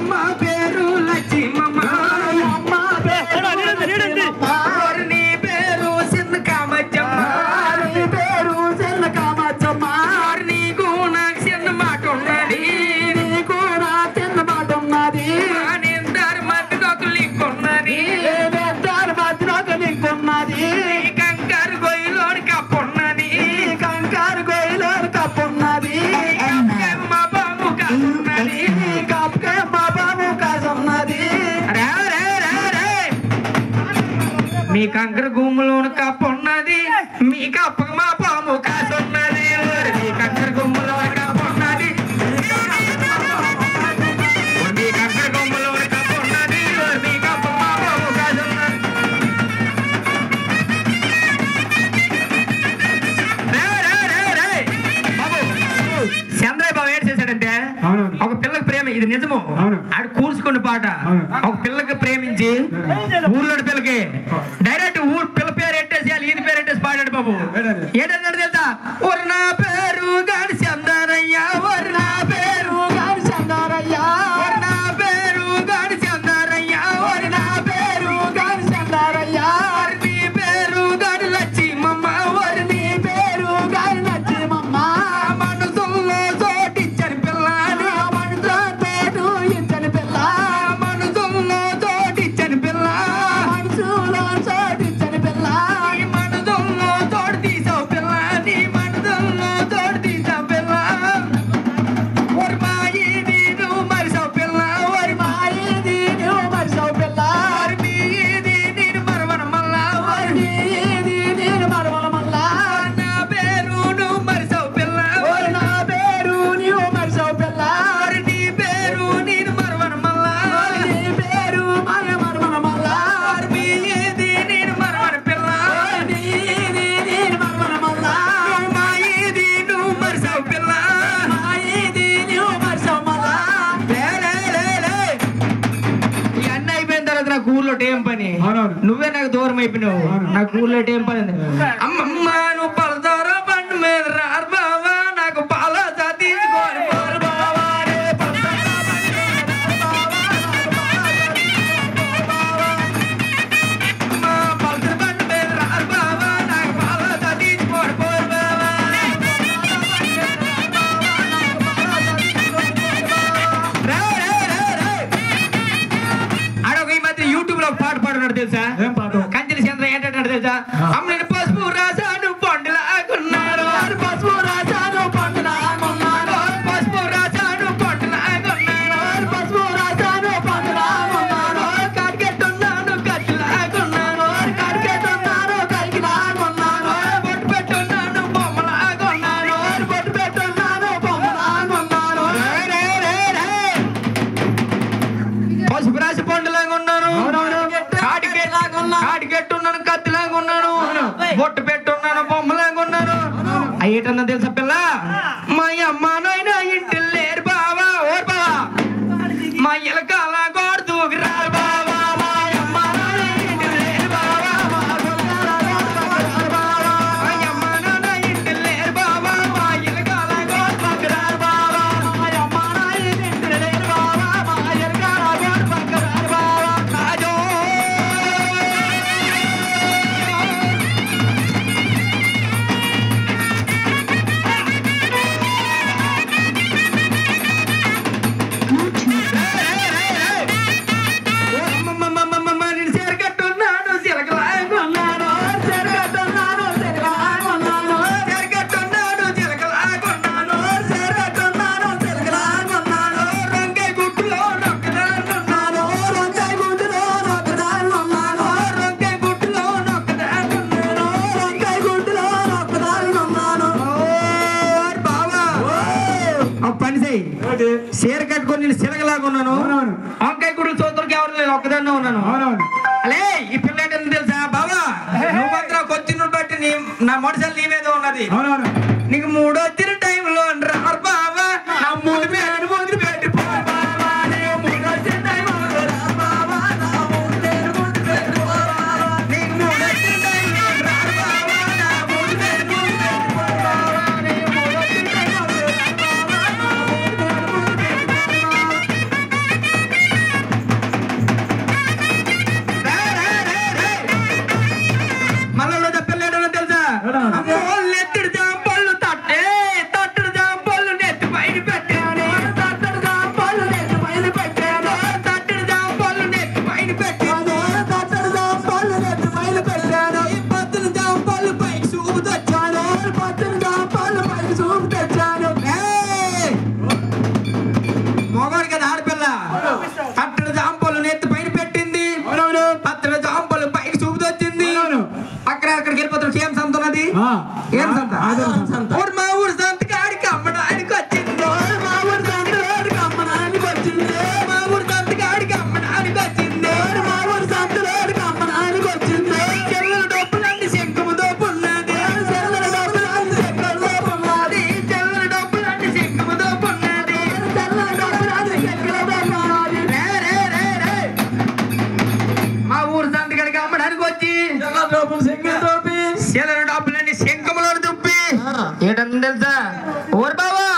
అమ్మ పేరు లక్ష్మమ్మ నీ పేరు చిన్న కామచ్చమ్మ నీ పేరు చిన్న కామచ్చమ్మ నీకు నాకు చిన్న మాట ఉన్నది నీకు నా చిన్న మాట ఉన్నది నేను దారి మధ్యలో ఒక లింక్ ఉన్నది దారి మధ్యలో ఒక లింక్ ఉన్నది కంకారు గొయ్యిలోని కప్పు ఉన్నది కంకారు గొయ్యిలోని కప్పు ఉన్నది మా బాబు కాసున్నది కప్పుకే మా బాబు కాసున్నది మీ కంకర గుమ్ములోని కప్పు ఉన్నది మీ కప్పకు మా పాము కాసున్నది మీ కంకర గుమ్ములోని కప్పు ఉన్నది మీ కంకర గుమ్ములోని కప్పు ఉన్నది మీ కప్పకు మా పాము కాసున్నది చంద్రయ్య బాబు ఏం చేశాడంటే ఒక పిల్లకి ప్రేమ ఇది నిజము ఆడు కూర్చుకున్న పాట ఒక పిల్లకి ప్రేమించి ఊర్లో పిల్లకి డైరెక్ట్ ఊరు పిల్ల పేరు ఎట్టేసి ఈయన పేరు ఎట్టేసి పాడాడు బాబు ఏంటంటే తెలుసా ఒరు నా పేరు గాని చందారయ్య ఒరు నా పేరు గాని చందారయ్య ఒరు నా పేరు గాని చందారయ్య ఒరు నా పేరు గాని చందారయ్య నీ పేరు గాని లక్ష్మమ్మ ఒరు నీ పేరు గాని లక్ష్మమ్మ మనసుల్లో చోటిచ్చని పిల్ల మనసులో ఇచ్చని పిల్ల మనసుల్లో చోటిచ్చని పిల్ల మనసులో చోటిచ్చని పిల్ల నీ మనసుల్లో తోడు తీసావు పిల్ల నీ మనసుల్లో తోడు తీసావు పిల్ల ఒరి మాయి నీను మరిసావు పిల్ల ఒరి మాయి నీను మరిసావు పిల్ల ఒరి మీది నేను మరవన మల్లా ఒరి మీది నేను మరవన మల్లా నా పేరు నువ్వు మరిసావు పిల్ల ఒరి నా పేరు నీవు మరిసావు పిల్ల ఒరి నీ పేరు నేను మరవన మల్లా ఒరి నీ పేరు మాయ మరవన మల్లా ఒరి మీది నేను మరవన పిల్ల ఒరి నీది నేను మరవన మల్లా మాయిది నువ్వు మరిసావు పిల్ల మాయిది నువ్వు మరిసావు మల్లా ఈ అన్న అయిపోయిన తర్వాత నాకు ఊర్లో ఏం పని నువ్వే నాకు దూరం అయిపోయినావు నాకు ఊర్లో ఏం పని అమ్మమ్మ నువ్వు పలదార బండి మీద రారు బావా నాకు పాల తీసుకోని పోరు బావా రే పలదార బండి మీద రారు బావా నాకు పాల అమ్మ పలదార బండి మీద రారు బావా నాకు పాల తీసుకోని పోరు బావా ఆడొక ఈ మధ్య యూట్యూబ్ లో పాట పాడున్నాడు తెలుసా కంచెల చంద్ర ఏంటంటే తెలుసా అమ్మ నేను పసుపు రాసాను పండులాగున్నాడు పసుపు రాసాను పండులాగున్నాడు పసుపు రాసాను పండులాగున్నాడు పసుపు రాసాను పండులాగున్నాడు కడిగెట్టున్నాను కట్టిలాగున్నాను కడిగెట్టున్నాను కడిగిలాగున్నాను బొట్టు పెట్టున్నాను బొమ్మలాగున్నాను బొట్టు పెట్టున్నాను బొమ్మలాగున్నాను పసుపు రాసి పండులాగా ఉన్నాను కాటికెట్టున్నాను కత్తిలాగా ఉన్నాను బొట్టు పెట్టున్నాను బొమ్మలాగా ఉన్నాను అయ్యేటన్నా తెలుసా పిల్ల మా అమ్మ నాయన ఇంటి లేరు బావా ఓరు బావా మా ఇలకాల గోడ దూకి రారు బావా మా అమ్మ నాయన ఇంటి లేరు బావా మా అమ్మ నాయన ఇంటి లేరు బావా మా ఇలకాల గోడ దూకి రారు బావా మా అమ్మ నాయన ఇంటి లేరు బావా మా ఇలకాల గోడ దూకి రారు బావా కాజో చీర కట్టుకొని నేను సిలగలాగా ఉన్నాను వంకాయ గుడి సోదరుకి ఎవరు ఒక్కదాన్ని ఉన్నాను అలే ఈ పిల్ల ఏంటని తెలుసా బాబా నువ్వు మాత్రం కొచ్చిను బట్టి నా మొదటిసారి నీ మీద ఉన్నది నీకు మూడో వచ్చిన టైంలో రారు బాబా నా ముందు పేరు ముందు పెట్టి ఏటంత తెలుసా ఊరు బావా